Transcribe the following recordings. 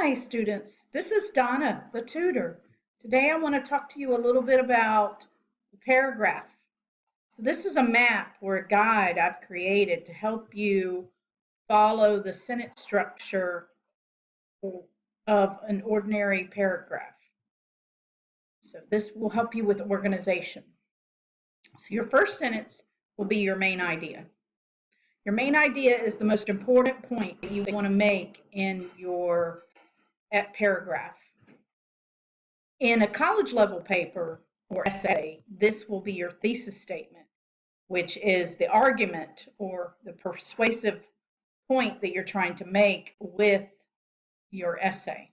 Hi, students. This is Donna, the tutor. Today I want to talk to you a little bit about the paragraph. So this is a map or a guide I've created to help you follow the sentence structure of an ordinary paragraph. So this will help you with organization. So your first sentence will be your main idea. Your main idea is the most important point that you want to make in your paragraph. In a college level paper or essay, this will be your thesis statement, which is the argument or the persuasive point that you're trying to make with your essay.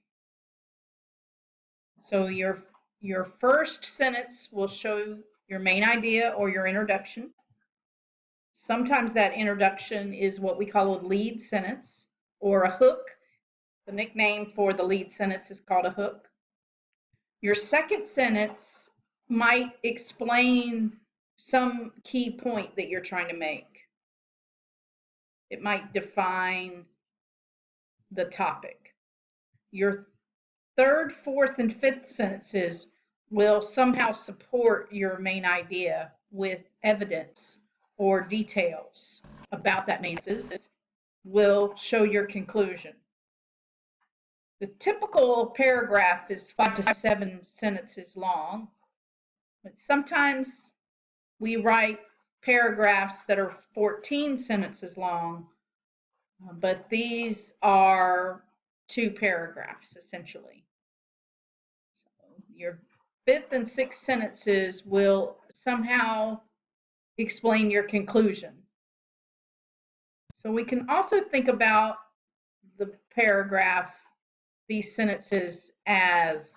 So your first sentence will show your main idea or your introduction. Sometimes that introduction is what we call a lead sentence or a hook. The nickname for the lead sentence is called a hook. Your second sentence might explain some key point that you're trying to make. It might define the topic. Your third, fourth, and fifth sentences will somehow support your main idea with evidence or details about that main sentence, will show your conclusion. The typical paragraph is 5 to 7 sentences long, but sometimes we write paragraphs that are 14 sentences long, but these are 2 paragraphs essentially. So your fifth and sixth sentences will somehow explain your conclusion. So we can also think about the paragraph, these sentences, as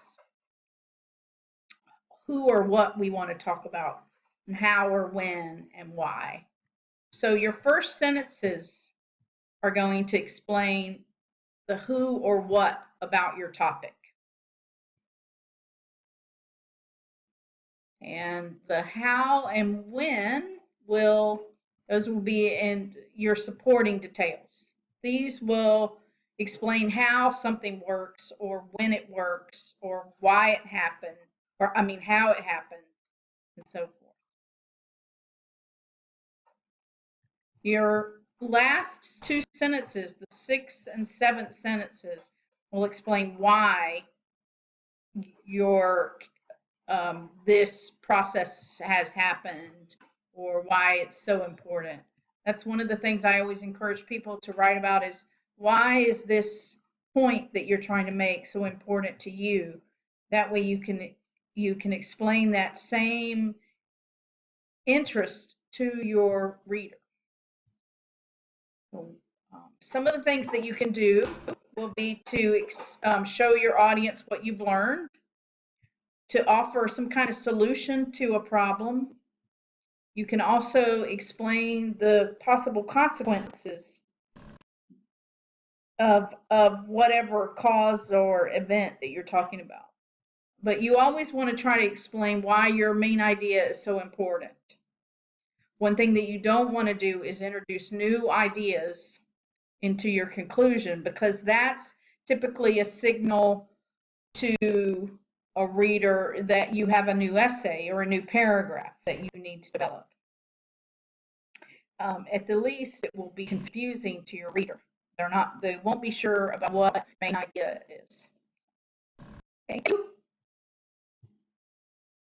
who or what we want to talk about, and how or when and why. So your first sentences are going to explain the who or what about your topic. And the how and when those will be in your supporting details. These will explain how something works or when it works or why it happened, or how it happened, and so forth. Your last 2 sentences, the 6th and 7th sentences, will explain why this process has happened or why it's so important. That's one of the things I always encourage people to write about, is why is this point that you're trying to make so important to you? That way you can explain that same interest to your reader. Some of the things that you can do will be to show your audience what you've learned, to offer some kind of solution to a problem. You can also explain the possible consequences of whatever cause or event that you're talking about. But you always want to try to explain why your main idea is so important. One thing that you don't want to do is introduce new ideas into your conclusion, because that's typically a signal to a reader that you have a new essay or a new paragraph that you need to develop. At the least, it will be confusing to your reader. They won't be sure about what main idea is.